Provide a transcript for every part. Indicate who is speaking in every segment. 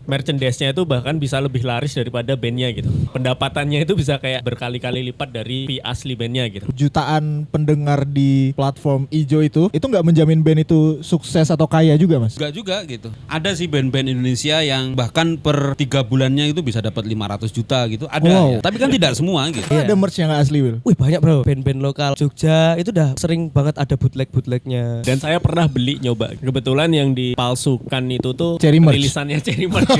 Speaker 1: merchandise-nya itu bahkan bisa lebih laris daripada bandnya gitu. Pendapatannya itu bisa kayak berkali-kali lipat dari fee asli bandnya gitu.
Speaker 2: Jutaan pendengar di platform ijo itu nggak menjamin band itu sukses atau kaya juga, Mas?
Speaker 3: Enggak juga gitu. Ada sih band-band Indonesia yang bahkan per 3 bulannya itu bisa dapat 500 juta gitu. Ada ya. Tapi kan tidak semua gitu.
Speaker 2: Ada merch yang nggak asli, Will?
Speaker 4: Wih banyak bro, band-band lokal Jogja itu udah sering banget ada bootleg-bootlegnya.
Speaker 1: Dan saya pernah beli nyoba. Kebetulan yang dipalsukan itu tuh
Speaker 2: Cherry merch.
Speaker 1: rilisannya Cherry merch.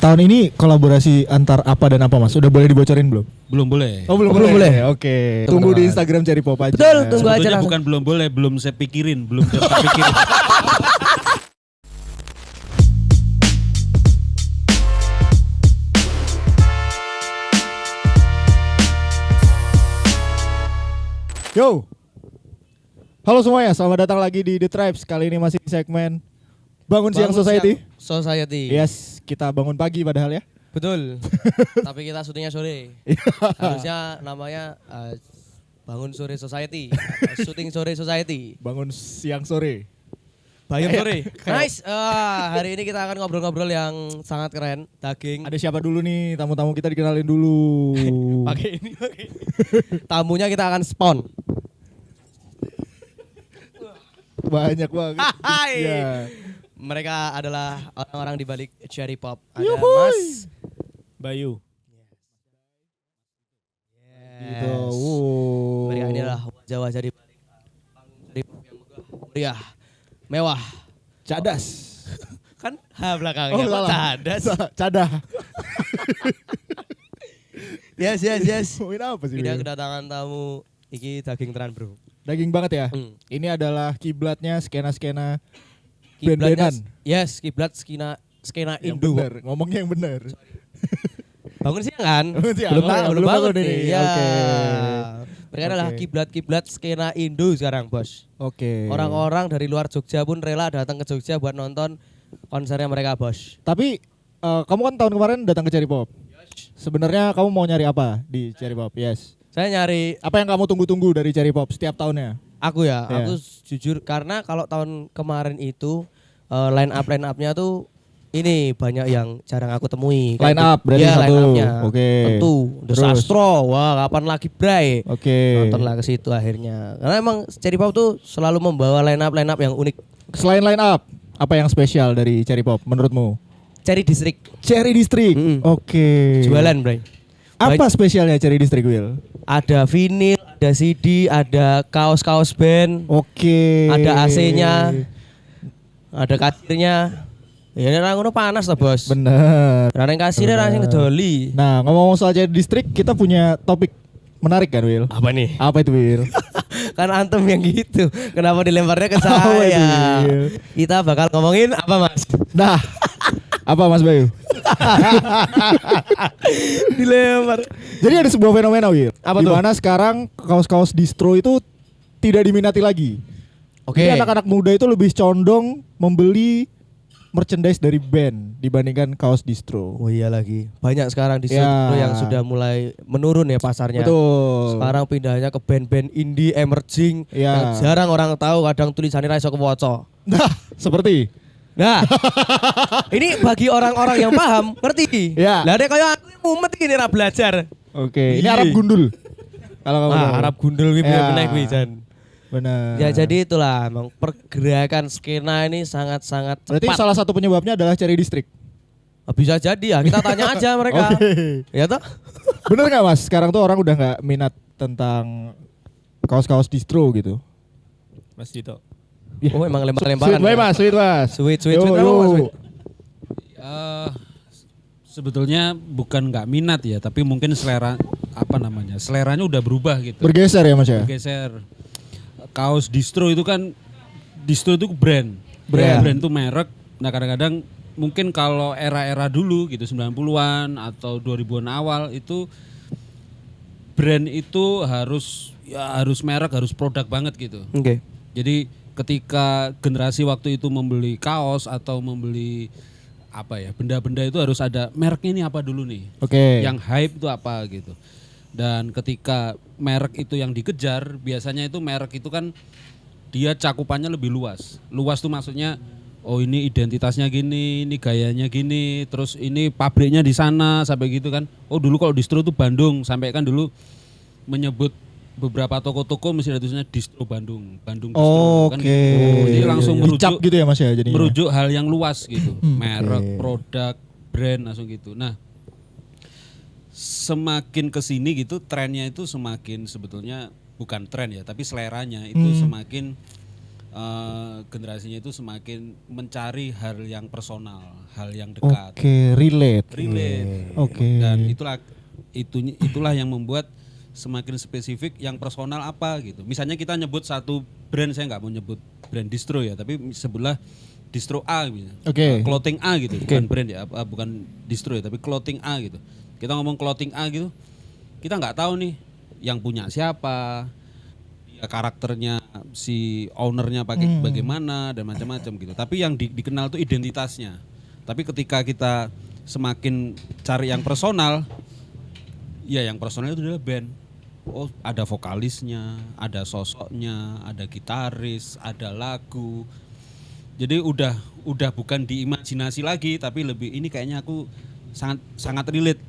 Speaker 2: Tahun ini kolaborasi antar apa dan apa, Mas? Udah boleh dibocorin belum?
Speaker 3: Belum boleh.
Speaker 2: Oh, belum boleh. Oke. Tunggu di Instagram Cherry Pop aja.
Speaker 4: Betul, tunggu aja
Speaker 3: Sebetulnya
Speaker 4: langsung.
Speaker 3: bukan belum boleh, belum saya pikirin, belum saya pikirin.
Speaker 2: Yo. Halo semuanya, selamat datang lagi di The Tribes. Kali ini masih di segmen Bangun Siang Society.
Speaker 4: Society.
Speaker 2: Yes, kita bangun pagi padahal ya.
Speaker 4: Betul. Tapi kita syutingnya sore. Harusnya namanya Bangun Sore Society. Syuting Sore Society.
Speaker 2: Bangun siang sore.
Speaker 4: Bayam sore. Nice. Hari ini kita akan ngobrol-ngobrol yang sangat keren. Daging.
Speaker 2: Ada siapa dulu nih? Tamu-tamu kita dikenalin dulu.
Speaker 4: Pakai ini. Tamunya kita akan spawn.
Speaker 2: Banyak banget.
Speaker 4: Hai.
Speaker 2: Ya.
Speaker 4: Mereka adalah orang-orang di balik Cherry Pop. Ada
Speaker 2: Yuhuy.
Speaker 4: Mas
Speaker 1: Bayu.
Speaker 2: Gitu. Wow.
Speaker 4: Mereka ini adalah wajah-wajah di balik Cherry Pop yang megah, meriah, mewah.
Speaker 2: Cadas.
Speaker 4: Kan belakangnya kok
Speaker 2: salah.
Speaker 4: cadas.
Speaker 2: Cadah.
Speaker 4: Yes.
Speaker 2: Ngomongin apa sih?
Speaker 4: Kita
Speaker 2: Will?
Speaker 4: kedatangan tamu iki daging tenan, Bro.
Speaker 2: Daging banget ya.
Speaker 4: Hmm.
Speaker 2: Ini adalah kiblatnya skena-skena
Speaker 4: Kiblatnya-
Speaker 2: band-bandan.
Speaker 4: Yes, kiblat skena
Speaker 2: Yang
Speaker 4: Indo.
Speaker 2: bener, ngomongnya yang bener.
Speaker 4: Bangun siang kan?
Speaker 2: Bangun siang.
Speaker 4: Belum
Speaker 2: Oh ya,
Speaker 4: belum
Speaker 2: belum
Speaker 4: bangun
Speaker 2: bangun ini.
Speaker 4: nih. Ya.
Speaker 2: Oke.
Speaker 4: Mereka adalah
Speaker 2: Oke.
Speaker 4: kiblat-kiblat skena Indo sekarang, Bos.
Speaker 2: Oke.
Speaker 4: Orang-orang dari luar Jogja pun rela datang ke Jogja buat nonton konsernya mereka, Bos.
Speaker 2: Tapi kamu kan tahun kemarin datang ke Cherry Pop. Sebenarnya kamu mau nyari apa di Cherry Pop? Yes.
Speaker 4: Saya nyari
Speaker 2: Apa yang kamu tunggu-tunggu dari Cherry Pop setiap tahunnya?
Speaker 4: aku ya,
Speaker 2: Iya.
Speaker 4: aku jujur karena kalau tahun kemarin itu line up-nya tuh ini banyak yang jarang aku temui.
Speaker 2: Line up berarti
Speaker 4: ya,
Speaker 2: satu.
Speaker 4: line up-nya.
Speaker 2: Oke.
Speaker 4: Tentu. The
Speaker 2: Terus?
Speaker 4: Sastro. Wah, kapan lagi, Bray?
Speaker 2: Oke.
Speaker 4: Nontonlah ke situ akhirnya. Karena emang Cherry Pop tuh selalu membawa line up yang unik.
Speaker 2: Selain line up, apa yang spesial dari Cherry Pop menurutmu?
Speaker 4: Cherry District
Speaker 2: Cherry District.
Speaker 4: Mm-mm.
Speaker 2: Oke.
Speaker 4: jualan, Bray.
Speaker 2: Apa spesialnya Cherry District, Will?
Speaker 4: Ada vinil, ada CD, ada kaos-kaos band,
Speaker 2: Oke.
Speaker 4: ada AC-nya, ada kasirnya. Ya ini ngono panas lah, Bos.
Speaker 2: Bener.
Speaker 4: Lah ning kasirnya langsung ngedoli.
Speaker 2: Nah, ngomong-ngomong soal Cherry District, kita punya topik menarik kan, Will?
Speaker 4: Apa nih?
Speaker 2: Apa itu, Will?
Speaker 4: Kan antum yang gitu. Kenapa dilemparnya ke
Speaker 2: Apa itu,
Speaker 4: saya?
Speaker 2: Will?
Speaker 4: Kita bakal ngomongin apa, Mas?
Speaker 2: Nah, apa Mas Bayu?
Speaker 4: Dilempar.
Speaker 2: Jadi ada sebuah fenomena, Will.
Speaker 4: Apa
Speaker 2: di
Speaker 4: tuh?
Speaker 2: mana sekarang kaos-kaos distro itu tidak diminati lagi.
Speaker 4: Oke.
Speaker 2: Jadi anak-anak muda itu lebih condong membeli merchandise dari band dibandingkan kaos distro.
Speaker 4: Oh iya lagi. Banyak sekarang di
Speaker 2: Ya.
Speaker 4: situ yang sudah mulai menurun ya pasarnya.
Speaker 2: Betul.
Speaker 4: Sekarang pindahnya ke band-band indie emerging
Speaker 2: Ya.
Speaker 4: yang jarang orang tahu, kadang tulisannya ra iso kewaca.
Speaker 2: Nah, seperti
Speaker 4: Nah, ini bagi orang-orang yang paham, ngerti.
Speaker 2: Ya.
Speaker 4: Lah nek kaya aku mumet ini ra belajar.
Speaker 2: oke, ini
Speaker 4: Iya.
Speaker 2: Arab gundul. Kalau kamu tahu.
Speaker 4: Wah, Arab gundul kuwi
Speaker 2: Ya.
Speaker 4: bener kuwi Jan.
Speaker 2: Benar.
Speaker 4: Ya jadi itulah emang pergerakan skena ini sangat-sangat
Speaker 2: Berarti
Speaker 4: cepat.
Speaker 2: salah satu penyebabnya adalah Cherry District.
Speaker 4: Bisa jadi ya, kita tanya aja mereka.
Speaker 2: Oke.
Speaker 4: Ya toh?
Speaker 2: Bener nggak Mas? Sekarang tuh orang udah nggak minat tentang kaos-kaos distro gitu.
Speaker 1: Mas Dito.
Speaker 4: Oh emang lempar-lemparan.
Speaker 2: Sweet, Mas, sweet, Mas.
Speaker 4: Sweet,
Speaker 2: Yo,
Speaker 4: apa,
Speaker 2: yo.
Speaker 4: Mas? Sweet.
Speaker 3: Sebetulnya bukan nggak minat ya, tapi mungkin seleranya udah berubah gitu.
Speaker 2: Bergeser ya Mas ya?
Speaker 3: Bergeser. Kaos distro itu kan, distro itu brand.
Speaker 2: Brand.
Speaker 3: Brand itu merek. Nah kadang-kadang mungkin kalau era-era dulu gitu 90-an atau 2000-an awal itu brand itu harus merek, harus produk banget gitu.
Speaker 4: Oke.
Speaker 3: Jadi ketika generasi waktu itu membeli kaos atau membeli apa ya, benda-benda itu harus ada mereknya ini apa dulu nih.
Speaker 2: Oke.
Speaker 3: Yang hype itu apa gitu. Dan ketika merek itu yang dikejar, biasanya itu merek itu kan dia cakupannya lebih luas. Luas tuh maksudnya oh ini identitasnya gini, ini gayanya gini, terus ini pabriknya di sana sampai gitu kan. Oh dulu kalau distro itu Bandung, sampai kan dulu menyebut beberapa toko-toko mesti ada tulisannya distro Bandung, Bandung distro kan.
Speaker 2: Oke.
Speaker 3: Jadi langsung
Speaker 2: Dicap gitu ya Mas ya jadinya.
Speaker 3: merujuk hal yang luas gitu, merek,
Speaker 2: Oke.
Speaker 3: produk, brand langsung gitu. Nah, semakin kesini gitu trennya itu semakin sebetulnya bukan tren ya, tapi seleranya itu semakin generasinya itu semakin mencari hal yang personal, hal yang dekat,
Speaker 2: Oke, relate.
Speaker 3: relate.
Speaker 2: Oke.
Speaker 3: Dan itulah yang membuat semakin spesifik yang personal apa gitu. Misalnya kita nyebut satu brand, saya nggak mau nyebut brand distro ya, tapi sebelah distro A gitu.
Speaker 2: Oke.
Speaker 3: Clothing A gitu, bukan brand ya, bukan distro ya, tapi clothing A gitu. Kita ngomong clothing A gitu, kita nggak tahu nih yang punya siapa, ya karakternya si ownernya pakai bagaimana dan macam-macam gitu. Tapi yang dikenal tuh identitasnya. Tapi ketika kita semakin cari yang personal, ya yang personal itu adalah band. Oh ada vokalisnya, ada sosoknya, ada gitaris, ada lagu. Jadi udah bukan di imajinasi lagi, tapi lebih ini kayaknya aku sangat relate,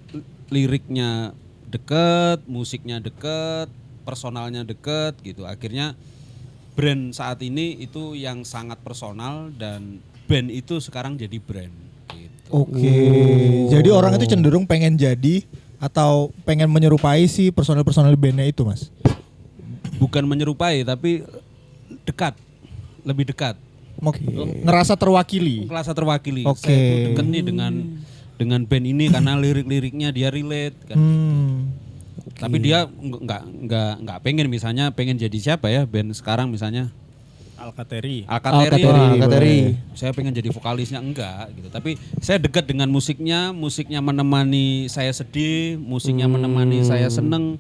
Speaker 3: liriknya deket, musiknya deket, personalnya deket gitu. Akhirnya brand saat ini itu yang sangat personal dan band itu sekarang jadi brand. Gitu.
Speaker 2: Oke. Jadi orang itu cenderung pengen jadi atau pengen menyerupai si personal bandnya itu Mas?
Speaker 3: Bukan menyerupai tapi dekat, lebih dekat.
Speaker 2: Oke. Ngerasa terwakili.
Speaker 3: Merasa terwakili.
Speaker 2: Oke.
Speaker 3: Saya tuh deket nih dengan band ini karena lirik-liriknya dia relate kan. Tapi dia nggak pengen misalnya pengen jadi siapa ya band sekarang misalnya
Speaker 1: Alkateri.
Speaker 3: Alkateri. Saya pengen jadi vokalisnya enggak gitu. Tapi saya dekat dengan musiknya menemani saya sedih, musiknya menemani saya seneng.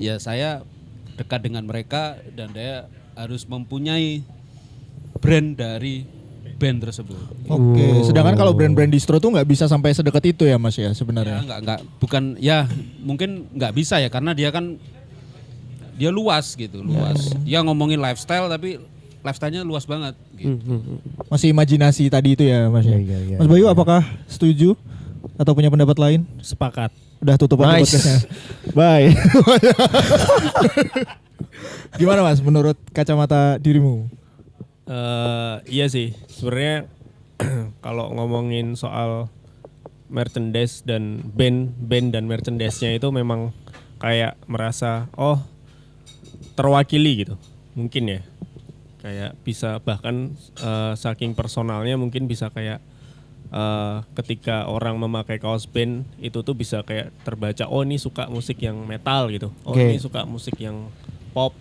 Speaker 3: Ya saya dekat dengan mereka dan saya harus mempunyai brand dari band tersebut.
Speaker 2: Oke. Sedangkan kalau brand-brand distro tuh nggak bisa sampai sedekat itu ya Mas ya
Speaker 3: Ya,
Speaker 2: sebenarnya.
Speaker 3: bukan ya mungkin nggak bisa ya karena dia kan dia luas gitu, luas. Dia ngomongin lifestyle tapi lifestyle-nya luas banget gitu.
Speaker 2: Masih imajinasi tadi itu ya Mas ya. Mas Bayu apakah setuju atau punya pendapat lain?
Speaker 1: Sepakat.
Speaker 2: Udah tutup aja
Speaker 4: Nice.
Speaker 2: podcastnya. Bye. Gimana Mas menurut kacamata dirimu?
Speaker 1: Iya sih, sebenarnya kalau ngomongin soal merchandise dan band dan merchandise-nya itu memang kayak merasa terwakili gitu, mungkin ya, kayak bisa bahkan saking personalnya mungkin bisa kayak ketika orang memakai kaos band itu tuh bisa kayak terbaca ini suka musik yang metal gitu, ini suka musik yang pop,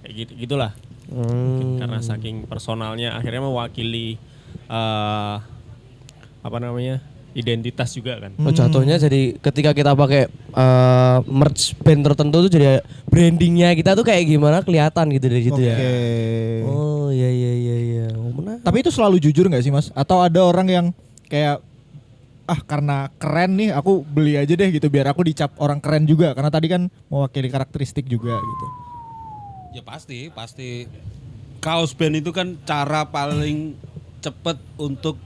Speaker 1: kayak gitulah. Mungkin karena saking personalnya akhirnya mewakili identitas juga kan.
Speaker 4: Oh, jatuhnya jadi ketika kita pakai merch band tertentu tuh jadi brandingnya kita tuh kayak gimana kelihatan gitu dari situ ya. Oh iya. Oh, menarik.
Speaker 2: Tapi itu selalu jujur nggak sih Mas? Atau ada orang yang kayak karena keren nih aku beli aja deh gitu biar aku dicap orang keren juga karena tadi kan mewakili karakteristik juga gitu.
Speaker 3: Ya pasti kaos band itu kan cara paling cepat untuk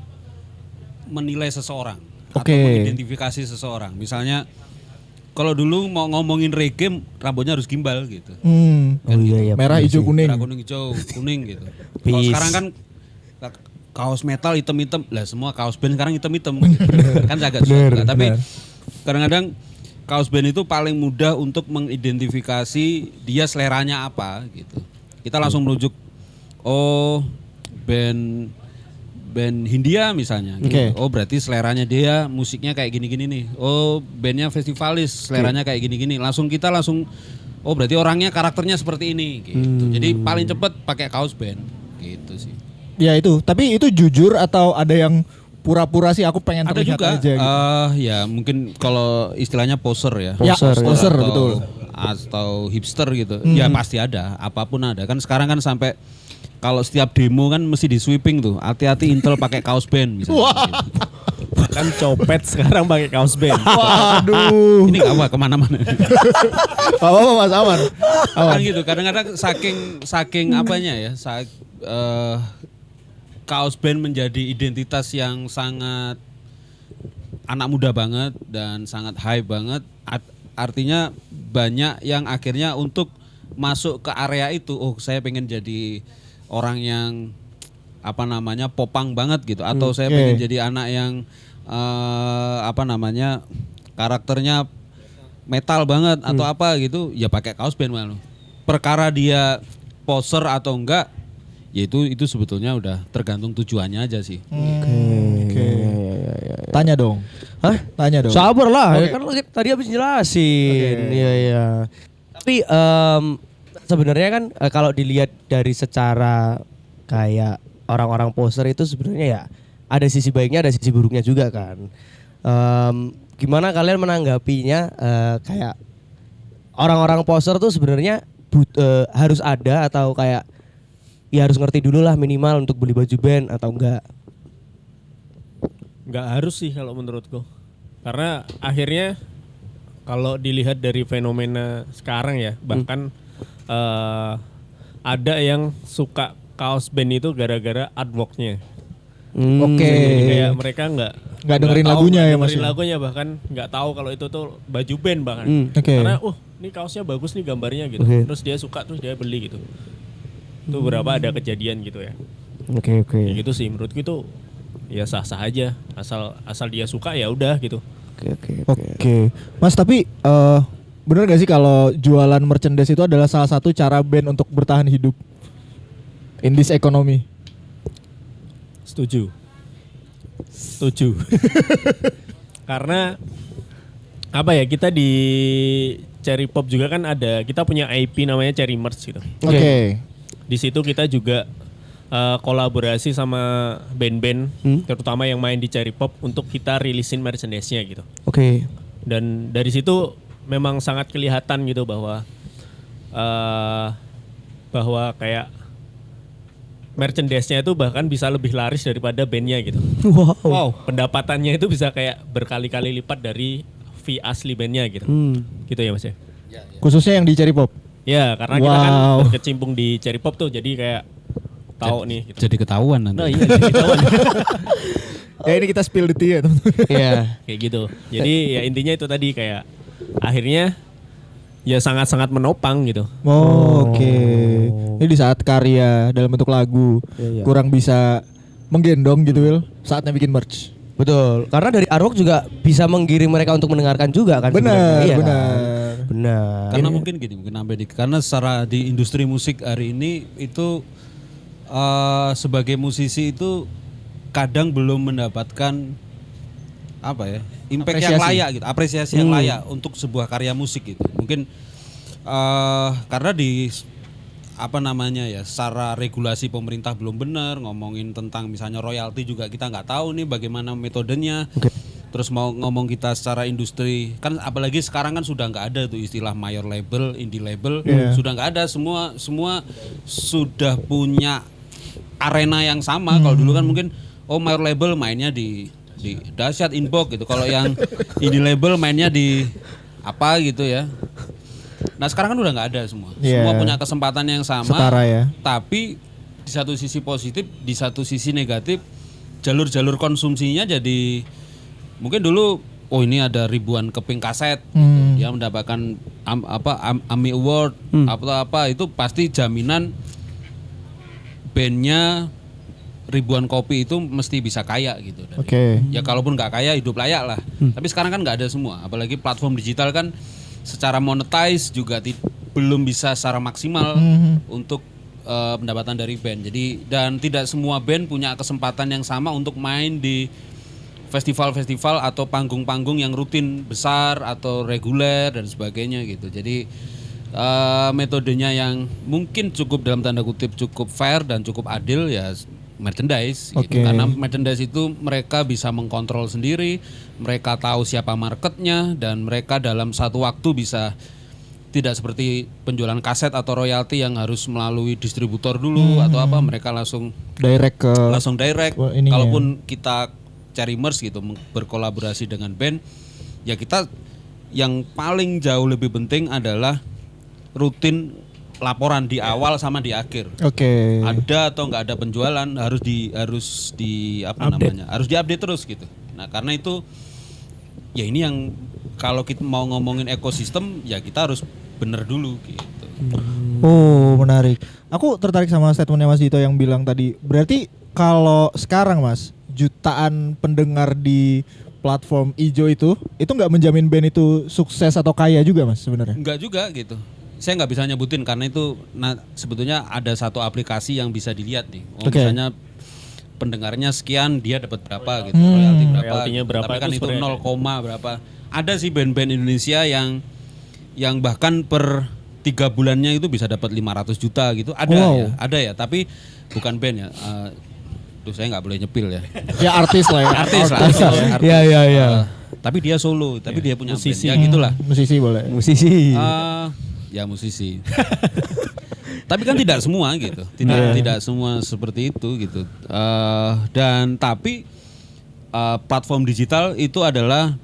Speaker 3: menilai seseorang atau mengidentifikasi seseorang. Misalnya kalau dulu mau ngomongin reggae rambutnya harus gimbal gitu.
Speaker 2: Merah, hijau, kuning.
Speaker 3: Merah, kuning, hijau, kuning gitu. Kalau sekarang kan kaos metal hitam-hitam, lah semua kaos band sekarang hitam-hitam. Kan agak susah. Tapi kadang-kadang kaos band itu paling mudah untuk mengidentifikasi dia seleranya apa gitu. Kita langsung merujuk band Hindia misalnya. Gitu. Oh berarti seleranya dia musiknya kayak gini-gini nih. Oh bandnya festivalis seleranya kayak gini-gini. Kita langsung berarti orangnya karakternya seperti ini gitu. Jadi paling cepat pakai kaos band gitu sih.
Speaker 2: Ya itu, tapi itu jujur atau ada yang pura-pura sih aku pengen
Speaker 3: Ada
Speaker 2: terlihat
Speaker 3: juga
Speaker 2: aja gitu.
Speaker 3: ya mungkin kalau istilahnya poser ya.
Speaker 2: Poser,
Speaker 3: atau,
Speaker 2: betul.
Speaker 3: Atau hipster gitu. Ya pasti ada, apapun ada. Kan sekarang kan sampai kalau setiap demo kan mesti di sweeping tuh. Hati-hati Intel pakai kaos band misalnya. Gitu.
Speaker 1: Bahkan copet sekarang pakai kaos band.
Speaker 2: Waduh.
Speaker 3: Ini enggak apa kemana-mana.
Speaker 2: Apa Mas aman?
Speaker 3: Kan gitu. Kadang-kadang saking apanya ya. kaos band menjadi identitas yang sangat anak muda banget dan sangat hype banget. Artinya banyak yang akhirnya untuk masuk ke area itu, oh saya pengen jadi orang yang apa namanya popang banget gitu, atau saya pengen jadi anak yang apa namanya karakternya metal banget atau apa gitu, ya pakai kaos band malu. Perkara dia poser atau enggak, ya itu sebetulnya udah tergantung tujuannya aja sih.
Speaker 2: Oke. Tanya dong.
Speaker 4: Hah?
Speaker 2: Tanya dong.
Speaker 4: Sabar lah, kan tadi habis jelasin. Iya iya. Tapi sebenarnya kan kalau dilihat dari secara kayak orang-orang poser itu sebenarnya ya ada sisi baiknya, ada sisi buruknya juga kan. Gimana kalian menanggapinya kayak orang-orang poser tuh sebenarnya harus ada atau kayak ya harus ngerti dulu lah minimal untuk beli baju band atau enggak?
Speaker 1: Nggak harus sih kalau menurutku. Karena akhirnya kalau dilihat dari fenomena sekarang ya, bahkan ada yang suka kaos band itu gara-gara artworknya.
Speaker 2: Oke.
Speaker 1: Jadi kayak mereka nggak
Speaker 2: dengerin
Speaker 1: tahu,
Speaker 2: lagunya
Speaker 1: nggak
Speaker 2: ya, Mas,
Speaker 1: dengerin
Speaker 2: ya?
Speaker 1: lagunya, bahkan nggak tahu kalau itu tuh baju band bahkan.
Speaker 2: Oke.
Speaker 1: Karena ini kaosnya bagus nih gambarnya gitu. Terus dia suka, terus dia beli gitu. Itu berapa ada kejadian gitu ya.
Speaker 4: Oke.
Speaker 1: Ya gitu sih menurutku itu ya sah-sah aja, asal dia suka ya udah gitu.
Speaker 2: Oke. Mas, tapi bener gak sih kalau jualan merchandise itu adalah salah satu cara band untuk bertahan hidup in this economy?
Speaker 1: Setuju. Karena apa ya, kita di Cherry Pop juga kan kita punya IP namanya Cherry Merch gitu.
Speaker 2: Oke.
Speaker 1: Di situ kita juga kolaborasi sama band-band terutama yang main di Cherry Pop untuk kita rilisin merchandise-nya gitu.
Speaker 4: Oke.
Speaker 1: Dan dari situ memang sangat kelihatan gitu bahwa kayak merchandise-nya itu bahkan bisa lebih laris daripada bandnya gitu. Wow. Pendapatannya itu bisa kayak berkali-kali lipat dari fee asli bandnya gitu. Gitu ya Mas ya?
Speaker 2: Khususnya yang di Cherry Pop?
Speaker 1: Ya, karena kita kan berkecimpung di Cherry Pop tuh, jadi kayak tahu nih. Gitu.
Speaker 3: Jadi ketahuan nanti.
Speaker 1: Nah iya, jadi ketahuan.
Speaker 2: Ya ini kita spill the tea ya teman-teman.
Speaker 4: Iya.
Speaker 1: Kayak gitu. Jadi ya intinya itu tadi kayak akhirnya ya sangat-sangat menopang gitu.
Speaker 2: Oke. Ini di saat karya dalam bentuk lagu kurang bisa menggendong gitu Will, saatnya bikin merch.
Speaker 4: Betul. Karena dari artwork juga bisa menggiring mereka untuk mendengarkan juga kan.
Speaker 2: Benar,
Speaker 4: Iya
Speaker 2: benar.
Speaker 4: Kan? Benar.
Speaker 3: Karena mungkin karena secara di industri musik hari ini itu sebagai musisi itu kadang belum mendapatkan apa ya, impact yang layak gitu, apresiasi yang layak untuk sebuah karya musik gitu. Mungkin karena di apa namanya ya, secara regulasi pemerintah belum benar, ngomongin tentang misalnya royalti juga kita nggak tahu nih bagaimana metodenya. Terus mau ngomong kita secara industri kan, apalagi sekarang kan sudah nggak ada tuh istilah major label, indie label, sudah nggak ada, semua sudah punya arena yang sama. Kalau dulu kan mungkin major label mainnya di Dahsyat Inbox gitu, kalau yang indie label mainnya di apa gitu ya. Nah sekarang kan udah nggak ada semua punya kesempatan yang sama.
Speaker 2: Setara ya.
Speaker 3: Tapi di satu sisi positif, di satu sisi negatif, jalur-jalur konsumsinya jadi mungkin dulu ini ada ribuan keping kaset gitu. Dia mendapatkan AMI Award apa itu pasti jaminan bandnya ribuan kopi itu mesti bisa kaya gitu.
Speaker 2: Oke.
Speaker 3: Ya kalaupun nggak kaya hidup layak lah. Tapi sekarang kan nggak ada semua. Apalagi platform digital kan secara monetize juga belum bisa secara maksimal untuk pendapatan dari band. Jadi dan tidak semua band punya kesempatan yang sama untuk main di festival-festival atau panggung-panggung yang rutin besar atau reguler dan sebagainya gitu. Jadi metodenya yang mungkin cukup dalam tanda kutip cukup fair dan cukup adil ya merchandise gitu. Karena merchandise itu mereka bisa mengkontrol sendiri, mereka tahu siapa marketnya, dan mereka dalam satu waktu bisa tidak seperti penjualan kaset atau royalti yang harus melalui distributor dulu atau apa, mereka langsung direct. Kalaupun kita cari merch gitu berkolaborasi dengan band, ya kita yang paling jauh lebih penting adalah rutin laporan di awal sama di akhir.
Speaker 2: Oke.
Speaker 3: Ada atau nggak ada penjualan harus di apa namanya? Harus diupdate terus gitu. Nah, karena itu ya ini yang kalau kita mau ngomongin ekosistem ya kita harus bener dulu gitu.
Speaker 2: Oh, menarik. Aku tertarik sama statementnya Mas Dito yang bilang tadi. Berarti kalau sekarang Mas, jutaan pendengar di platform ijo itu nggak menjamin band itu sukses atau kaya juga Mas sebenarnya?
Speaker 3: Enggak juga gitu. Saya nggak bisa nyebutin karena itu sebetulnya ada satu aplikasi yang bisa dilihat nih.
Speaker 2: Oke.
Speaker 3: Misalnya pendengarnya sekian dia dapat berapa gitu, royalti berapa.
Speaker 1: Royaltinya berapa
Speaker 3: Tapi kan
Speaker 1: itu
Speaker 3: itu
Speaker 1: sebenarnya
Speaker 3: 0, berapa. Ada sih band-band Indonesia yang bahkan per 3 bulannya itu bisa dapat 500 juta gitu. Ada ya, tapi bukan band ya. Saya nggak boleh nyepil ya.
Speaker 2: Ya artis lah ya.
Speaker 3: Artis lah.
Speaker 4: Iya.
Speaker 3: Tapi dia solo, tapi dia punya
Speaker 1: musisi.
Speaker 3: band. Ya gitulah.
Speaker 2: Musisi boleh.
Speaker 4: Musisi.
Speaker 3: Ya musisi. Tapi kan tidak semua gitu. Tidak semua seperti itu gitu. Tapi platform digital itu adalah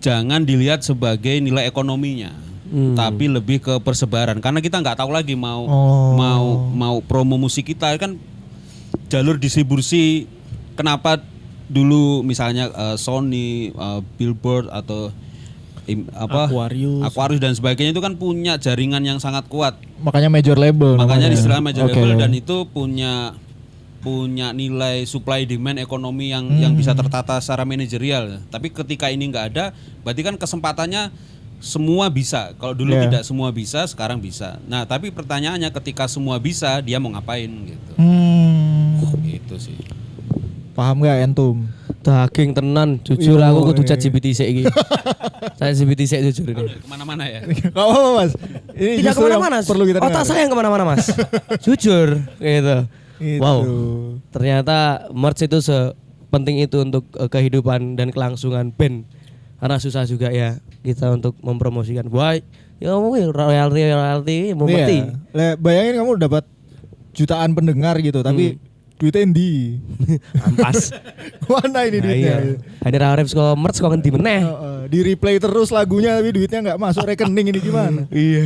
Speaker 3: jangan dilihat sebagai nilai ekonominya. Tapi lebih ke persebaran karena kita nggak tahu lagi mau promo musik kita kan jalur distribusi. Kenapa dulu misalnya Sony, Billboard atau Aquarius dan sebagainya itu kan punya jaringan yang sangat kuat.
Speaker 2: Makanya major label.
Speaker 3: Makanya
Speaker 2: namanya.
Speaker 3: istilah major
Speaker 2: Oke.
Speaker 3: label dan itu punya nilai supply demand ekonomi yang bisa tertata secara manajerial. Tapi ketika ini nggak ada, berarti kan kesempatannya semua bisa. Kalau dulu
Speaker 2: Yeah.
Speaker 3: tidak semua bisa, sekarang bisa. Nah, tapi pertanyaannya ketika semua bisa, dia mau ngapain gitu. Gitu sih.
Speaker 2: Paham gak entum?
Speaker 4: Daging tenan, jujur
Speaker 2: Yo,
Speaker 4: aku kudu
Speaker 2: iya.
Speaker 4: ChatGPT sik iki. Saya ChatGPT sik jujur ini.
Speaker 3: Kemana-mana ya.
Speaker 2: Gak apa-apa Mas. Ini
Speaker 4: Tidak
Speaker 2: justru yang
Speaker 4: kemana-mana.
Speaker 2: perlu kita
Speaker 4: Otak
Speaker 2: dengar.
Speaker 4: saya yang kemana-mana Mas. Jujur gitu.
Speaker 2: Gitu.
Speaker 4: Wow. Ternyata merch itu sepenting itu untuk kehidupan dan kelangsungan band. Karena susah juga ya kita untuk mempromosikan. Wah, ya mungkin royalti mau mati.
Speaker 2: Iya. Bayangin kamu dapat jutaan pendengar gitu, tapi duitnya endi?
Speaker 4: Ampas.
Speaker 2: Mana ini
Speaker 4: Nah,
Speaker 2: duitnya?
Speaker 4: iya. Ada rarep saka merch kok ngendi meneh.
Speaker 2: Di replay terus lagunya tapi duitnya nggak masuk rekening ini gimana?
Speaker 4: Iya.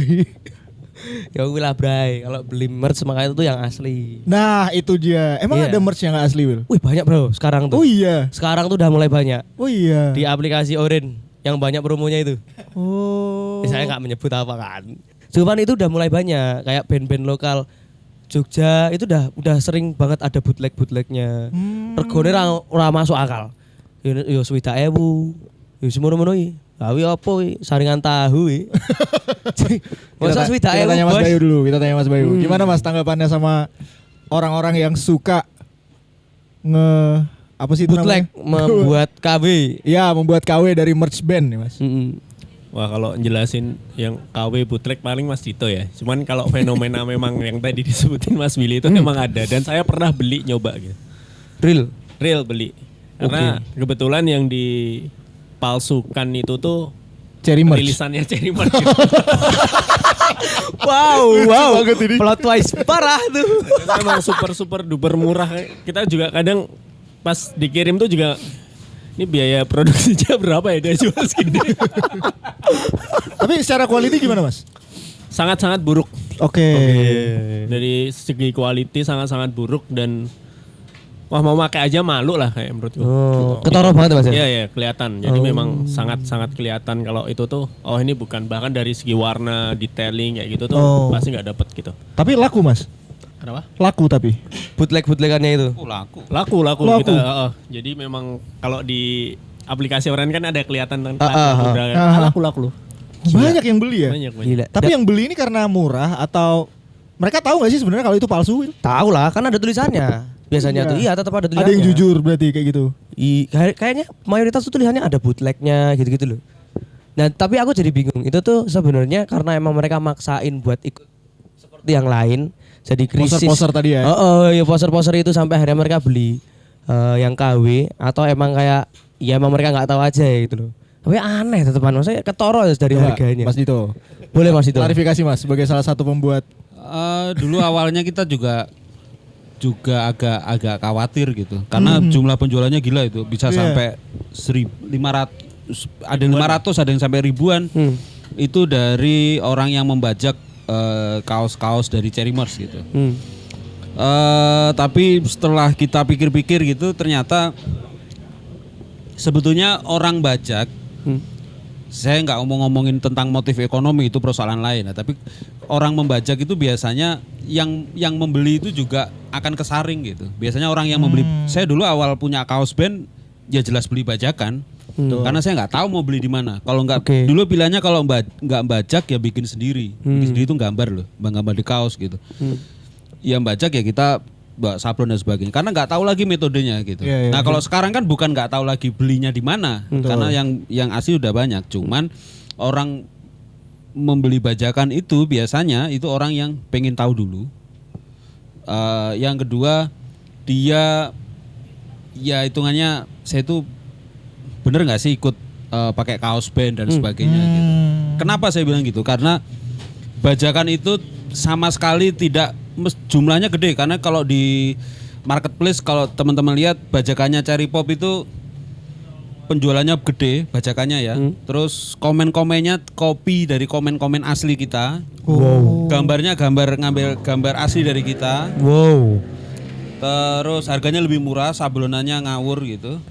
Speaker 4: Ya kuwi lah bray, kalau beli merch makanya itu yang asli.
Speaker 2: Nah itu dia. Emang
Speaker 4: Iya.
Speaker 2: ada merch yang nggak asli Will?
Speaker 4: Wih banyak bro sekarang tuh.
Speaker 2: Oh iya.
Speaker 4: Sekarang tuh udah mulai banyak.
Speaker 2: Oh iya.
Speaker 4: Di aplikasi Orin yang banyak promonya itu.
Speaker 2: Oh.
Speaker 4: Saya nggak menyebut apa kan. Cuman itu udah mulai banyak kayak band-band lokal Jogja itu udah sering banget ada bootlegnya. Regone ora masuk akal. Yo 20.000. Yo semono-mono iki. Awi apa iki? Saringan tahu iki. Masa 20.000
Speaker 2: Kita tanya Mas
Speaker 4: bos?
Speaker 2: Bayu dulu. Kita tanya Mas Bayu. Gimana Mas tanggapannya sama orang-orang yang suka apa sih itu
Speaker 4: Bootleg
Speaker 2: namanya?
Speaker 4: membuat KW.
Speaker 2: Ya membuat KW dari merch band nih Mas.
Speaker 1: Wah kalau jelasin yang KW bootleg paling Mas Dito ya. Cuman kalau fenomena memang yang tadi disebutin Mas Willy itu memang ada dan saya pernah beli nyoba gitu. Real beli. Karena kebetulan yang dipalsukan itu tuh
Speaker 2: Cherry merch.
Speaker 1: rilisannya Cherry Merch. Gitu.
Speaker 4: Wow. Plot twist parah tuh.
Speaker 1: Itu emang super duper murah. Kita juga kadang pas dikirim tuh juga ini biaya produksinya berapa ya dia jual segini.
Speaker 2: Tapi secara quality gimana Mas?
Speaker 1: Sangat-sangat buruk.
Speaker 2: Oke.
Speaker 1: Dari segi quality sangat-sangat buruk dan wah mau pakai aja malu lah kayak menurutku.
Speaker 4: Oh, ketoro banget Mas ya?
Speaker 1: Iya ya kelihatan. Jadi memang sangat-sangat kelihatan kalau itu tuh oh ini bukan bahkan dari segi warna, detailing kayak gitu tuh pasti nggak dapet gitu.
Speaker 2: Tapi laku Mas?
Speaker 1: Kenapa?
Speaker 2: Laku tapi.
Speaker 4: Bootleg-bootlegannya itu.
Speaker 3: Laku.
Speaker 1: Laku.
Speaker 2: Laku.
Speaker 1: Kita, jadi memang kalau di aplikasi orang kan ada kelihatan laku.
Speaker 2: Banyak yang beli ya?
Speaker 1: Banyak.
Speaker 4: Gila.
Speaker 2: Tapi yang beli ini karena murah atau mereka tahu gak sih sebenarnya kalau itu palsu? Will?
Speaker 4: Tahu lah, kan ada tulisannya. Biasanya
Speaker 2: Iya.
Speaker 4: tuh iya tetap ada tulisannya.
Speaker 2: Ada yang jujur berarti kayak gitu.
Speaker 4: Kayaknya mayoritas tuh tulisannya ada bootlegnya gitu-gitu loh. Nah tapi aku jadi bingung. Itu tuh sebenarnya karena emang mereka maksain buat ikut seperti yang lain. Jadi krisis.
Speaker 2: Poster-poster tadi ya?
Speaker 4: Ya poster-poster itu sampai akhirnya mereka beli yang KW. Atau emang kayak ya emang mereka nggak tahu aja ya gitu loh. Tapi aneh tetepan. Maksudnya ketoro dari
Speaker 2: Coba,
Speaker 4: harganya.
Speaker 2: Mas Dito.
Speaker 4: Boleh Mas Dito.
Speaker 2: Klarifikasi Mas sebagai salah satu pembuat.
Speaker 3: Dulu awalnya kita juga agak khawatir gitu karena jumlah penjualannya gila itu bisa sampai 1.500 ada yang 500 ada yang sampai ribuan itu dari orang yang membajak kaos-kaos dari Cherry Merch gitu. Tapi setelah kita pikir-pikir gitu ternyata sebetulnya orang bajak, saya nggak ngomongin tentang motif ekonomi, itu persoalan lain. Tapi orang membajak itu biasanya yang membeli itu juga akan kesaring gitu. Biasanya orang yang membeli, saya dulu awal punya kaos band ya jelas beli bajakan, karena saya nggak tahu mau beli di mana. Kalau nggak dulu pilihannya kalau nggak bajak ya bikin sendiri. Bikin sendiri itu gambar loh, gambar di kaos gitu. Yang bajak ya kita sablon dan sebagainya, karena nggak tahu lagi metodenya gitu. Nah kalau sekarang kan bukan nggak tahu lagi belinya di mana, karena yang asli udah banyak. Cuman orang membeli bajakan itu biasanya itu orang yang pengen tahu dulu. Yang kedua dia ya hitungannya saya itu bener nggak sih ikut pakai kaos band dan sebagainya gitu. Kenapa saya bilang gitu? Karena bajakan itu sama sekali tidak jumlahnya gede, karena kalau di marketplace kalau teman-teman lihat bajakannya Cherry Pop itu penjualannya gede bajakannya ya. Terus komen-komennya copy dari komen-komen asli kita. Gambarnya ngambil gambar asli dari kita. Terus harganya lebih murah, sablonannya ngawur gitu.